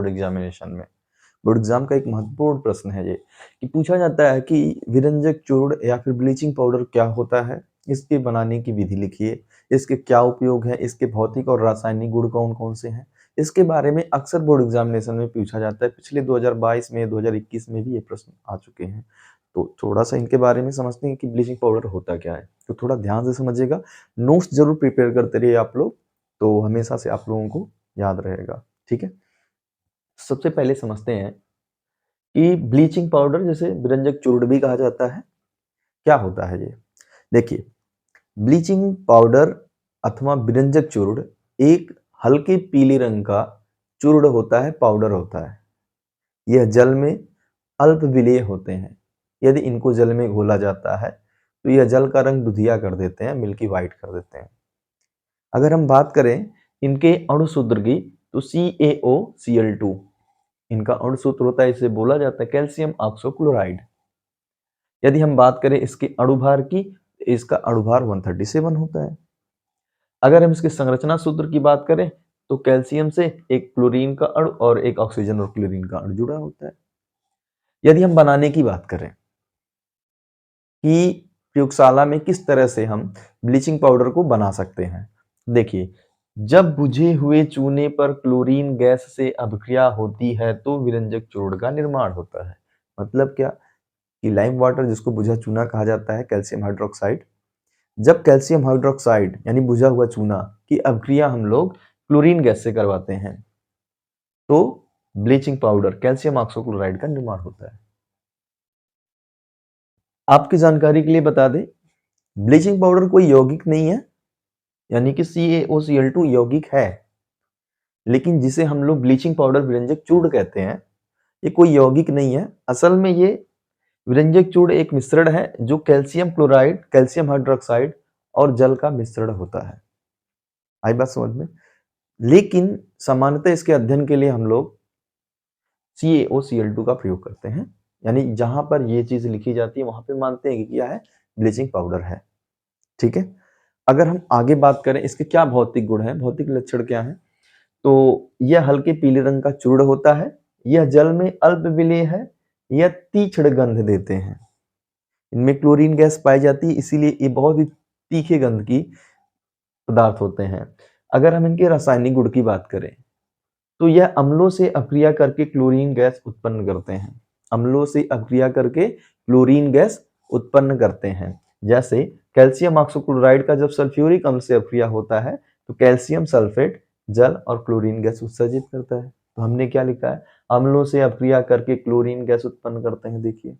Board examination में। Board exam का एक महत्वपूर्ण प्रश्न है ये, कि पूछा जाता है कि विरंजक चूर्ण या फिर ब्लीचिंग पाउडर क्या होता है, इसके बनाने की विधि लिखिए, इसके क्या उपयोग है, इसके भौतिक और रासायनिक गुण कौन कौन से हैं। इसके बारे में अक्सर बोर्ड एग्जामिनेशन में पूछा जाता है। पिछले 2022 में, 2021 में भी ये प्रश्न आ चुके हैं। तो थोड़ा सा इनके बारे में समझते हैं कि ब्लीचिंग पाउडर होता क्या है। तो थोड़ा ध्यान से समझिएगा, नोट्स जरूर प्रिपेयर करते रहिए आप लोग, तो हमेशा से आप लोगों को याद रहेगा। ठीक है, सबसे पहले समझते हैं कि ब्लीचिंग पाउडर, जैसे विरंजक चूर्ण भी कहा जाता है, क्या होता है ये। देखिए, ब्लीचिंग पाउडर अथवा विरंजक चूर्ण एक हल्के पीले रंग का चूर्ण होता है, पाउडर होता है। यह जल में अल्प विलेय होते हैं। यदि इनको जल में घोला जाता है तो यह जल का रंग दुधिया कर देते हैं, मिल्की वाइट कर देते हैं। अगर हम बात करें इनके अणु सूत्र की, तो CaOCl2 इनका अणु सूत्र होता है, इसे बोला जाता है कैल्शियम ऑक्सोक्लोराइड। यदि हम बात करें इसके अणुभार की, इसका अणुभार 137 होता है। अगर हम इसके संरचना सूत्र की बात करें तो कैल्शियम से एक क्लोरीन का अणु और एक ऑक्सीजन और क्लोरीन का अणु जुड़ा होता है। यदि हम बनाने की बात करें कि प्रयोगशाला में किस तरह से हम ब्लीचिंग पाउडर को बना सकते हैं, देखिए, जब बुझे हुए चूने पर क्लोरीन गैस से अभिक्रिया होती है तो विरंजक चूर्ण का निर्माण होता है। मतलब क्या कि लाइम वाटर, जिसको बुझा चूना कहा जाता है, कैल्शियम हाइड्रोक्साइड, जब कैल्शियम हाइड्रोक्साइड यानी बुझा हुआ चूना की अभिक्रिया हम लोग क्लोरीन गैस से करवाते हैं तो ब्लीचिंग पाउडर कैल्शियम ऑक्सोक्लोराइड का निर्माण होता है। आपकी जानकारी के लिए बता दें, ब्लीचिंग पाउडर कोई यौगिक नहीं है, यानी कि CaOCl2 यौगिक है, लेकिन जिसे हम लोग ब्लीचिंग पाउडर विरंजक चूर्ण कहते हैं, ये कोई यौगिक नहीं है। असल में ये विरंजक चूर्ण एक मिश्रण है जो कैल्शियम क्लोराइड, कैल्शियम हाइड्रोक्साइड और जल का मिश्रण होता है। आई बात समझ में। लेकिन सामान्यतः इसके अध्ययन के लिए हम लोग CaOCl2 का प्रयोग करते हैं, यानी जहां पर ये चीज लिखी जाती है वहां पे मानते हैं कि क्या है, ब्लीचिंग पाउडर है। ठीक है, अगर हम आगे बात करें इसके क्या भौतिक गुण है, भौतिक लक्षण क्या है, तो यह हल्के पीले रंग का चूर्ण होता है, यह जल में अल्प विलेय है, यह तीक्ष्ण गंध देते हैं। इनमें क्लोरीन गैस पाई जाती है, इसीलिए ये बहुत ही तीखे गंध की पदार्थ होते हैं। अगर हम इनके रासायनिक गुण की बात करें तो यह अम्लों से अभिक्रिया करके क्लोरीन गैस उत्पन्न करते हैं। अम्लों से अभिक्रिया करके क्लोरीन गैस उत्पन्न करते हैं। जैसे कैल्शियम ऑक्सोक्लोराइड का जब सल्फ्यूरिक अम्ल से अभिक्रिया होता है तो कैल्शियम सल्फेट जल और क्लोरीन गैस उत्सर्जित करता है। तो हमने क्या लिखा है, अम्लों से अभिक्रिया करके क्लोरीन गैस उत्पन्न करते हैं। देखिए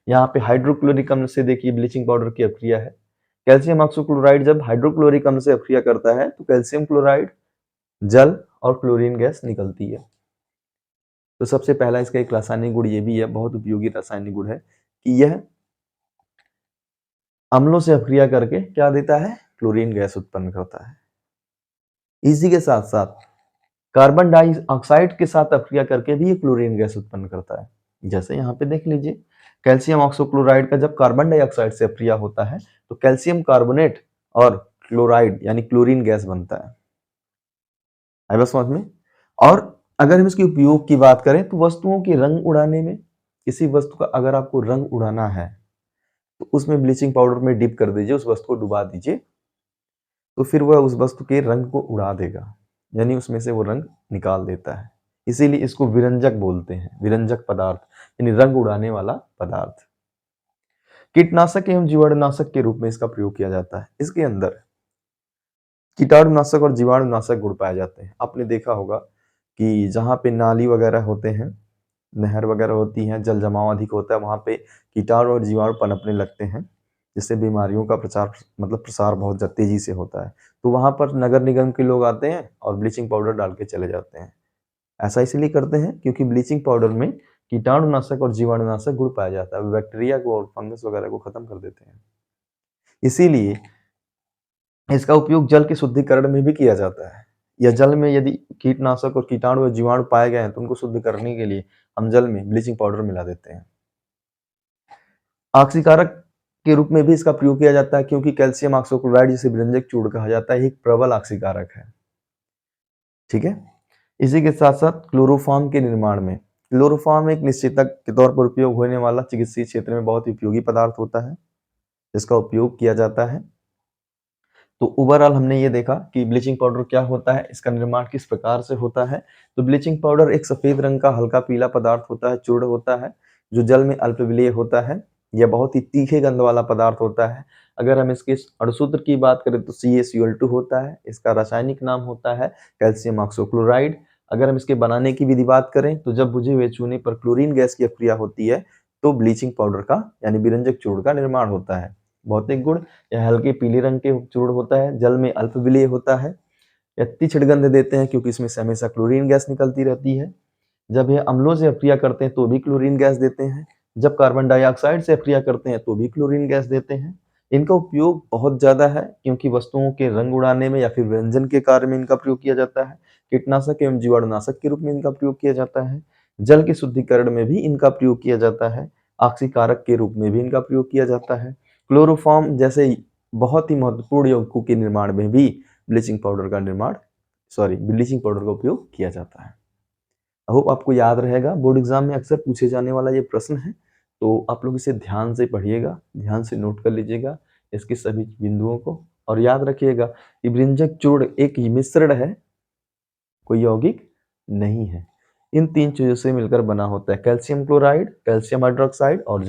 यहाँ पे हाइड्रोक्लोरिक अम्ल से देखिए ब्लीचिंग पाउडर की अभिक्रिया है। कैल्शियम ऑक्सोक्लोराइड जब हाइड्रोक्लोरिक अम्ल से अभिक्रिया करता है तो कैल्शियम क्लोराइड, जल और क्लोरीन गैस निकलती है। तो सबसे पहला इसका एक रासायनिक गुण ये भी है, बहुत उपयोगी रासायनिक गुण है, कि यह अम्लों से अभिक्रिया करके क्या देता है, क्लोरीन गैस उत्पन्न करता है। इसी के साथ साथ कार्बन डाइऑक्साइड के साथ अभिक्रिया करके भी ये क्लोरीन गैस उत्पन्न करता है। जैसे यहाँ पे देख लीजिए, कैल्शियम ऑक्सोक्लोराइड का जब कार्बन डाइऑक्साइड से अभिक्रिया होता है तो कैल्शियम कार्बोनेट और क्लोराइड यानी क्लोरीन गैस बनता है। आई बात समझ में। और अगर हम इसके उपयोग की बात करें तो वस्तुओं के रंग उड़ाने में, किसी वस्तु का अगर आपको रंग उड़ाना है तो उसमें ब्लीचिंग पाउडर में डिप कर दीजिए, उस वस्तु को डुबा दीजिए, तो फिर वह उस वस्तु के रंग को उड़ा देगा, यानी उसमें से वो रंग निकाल देता है। इसीलिए इसको विरंजक बोलते हैं, विरंजक पदार्थ यानी रंग उड़ाने वाला पदार्थ। कीटनाशक एवं जीवाणुनाशक के रूप में इसका प्रयोग किया जाता है। इसके अंदर कीटाणुनाशक और जीवाणुनाशक गुण पाए जाते हैं। आपने देखा होगा कि जहाँ पे नाली वगैरह होते हैं, नहर वगैरह होती हैं, जल जमाव अधिक होता है, वहाँ पे कीटाणु और जीवाणु पनपने लगते हैं, जिससे बीमारियों का प्रसार बहुत तेजी से होता है। तो वहाँ पर नगर निगम के लोग आते हैं और ब्लीचिंग पाउडर डाल के चले जाते हैं। ऐसा इसलिए करते हैं क्योंकि ब्लीचिंग पाउडर में कीटाणुनाशक और जीवाणुनाशक गुण पाया जाता है, बैक्टीरिया को और फंगस वगैरह को खत्म कर देते हैं। इसीलिए इसका उपयोग जल के शुद्धिकरण में भी किया जाता है, या जल में यदि कीटनाशक और कीटाणु और जीवाणु पाए गए हैं तो उनको शुद्ध करने के लिए हम जल में ब्लीचिंग पाउडर मिला देते हैं। ऑक्सीकारक के रूप में भी इसका प्रयोग किया जाता है, क्योंकि कैल्शियम ऑक्सोक्लोराइड जिसे विरंजक चूर्ण कहा जाता है एक प्रबल ऑक्सीकारक है। ठीक है, इसी के साथ-साथ क्लोरोफॉर्म के निर्माण में, क्लोरोफॉर्म एक निश्चितक के तौर पर उपयोग होने वाला चिकित्सीय क्षेत्र में बहुत ही उपयोगी पदार्थ होता है, जिसका उपयोग किया जाता है। तो ओवरऑल हमने ये देखा कि ब्लीचिंग पाउडर क्या होता है, इसका निर्माण किस प्रकार से होता है। तो ब्लीचिंग पाउडर एक सफ़ेद रंग का हल्का पीला पदार्थ होता है, चूर्ण होता है, जो जल में अल्प विलेय होता है। यह बहुत ही तीखे गंध वाला पदार्थ होता है। अगर हम इसके अणुसूत्र की बात करें तो CaCl2 होता है। इसका रासायनिक नाम होता है कैल्शियम ऑक्सोक्लोराइड। अगर हम इसके बनाने की विधि बात करें तो जब बुझे हुए चूने पर क्लोरीन गैस की अक्रिया होती है, तो ब्लीचिंग पाउडर का यानी विरंजक चूर्ण का निर्माण होता है। भौतिक गुण, यह हल्के पीले रंग के चूर्ण होता है, जल में अल्प विलेय होता है। यह तीक्ष्ण गंध देते हैं क्योंकि इसमें से हमेशा क्लोरीन गैस निकलती रहती है। जब यह अम्लों से अक्रिया करते हैं तो भी क्लोरीन गैस देते हैं। जब कार्बन डाइऑक्साइड से अक्रिया करते हैं तो भी क्लोरीन गैस देते हैं। इनका उपयोग बहुत ज़्यादा है क्योंकि वस्तुओं के रंग उड़ाने में या फिर व्यंजन के कार्य में इनका प्रयोग किया जाता है। कीटनाशक एवं जीवाणुनाशक के रूप में इनका प्रयोग किया जाता है। जल के शुद्धिकरण में भी इनका प्रयोग किया जाता है। ऑक्सीकारक के रूप में भी इनका प्रयोग किया जाता है। क्लोरोफॉर्म जैसे बहुत ही महत्वपूर्ण यौगिकों के निर्माण में भी ब्लीचिंग पाउडर का उपयोग किया जाता है। आई होप आपको याद रहेगा, बोर्ड एग्जाम में अक्सर पूछे जाने वाला ये प्रश्न है, तो आप लोग इसे ध्यान से पढ़िएगा, ध्यान से नोट कर लीजिएगा इसके सभी बिंदुओं को, और याद रखिएगा कि विरंजक चूर्ण एक ही मिश्रण है, कोई यौगिक नहीं है। इन 3 चीजों से मिलकर बना होता है कैल्शियम क्लोराइड, कैल्शियम हाइड्रोक्साइड और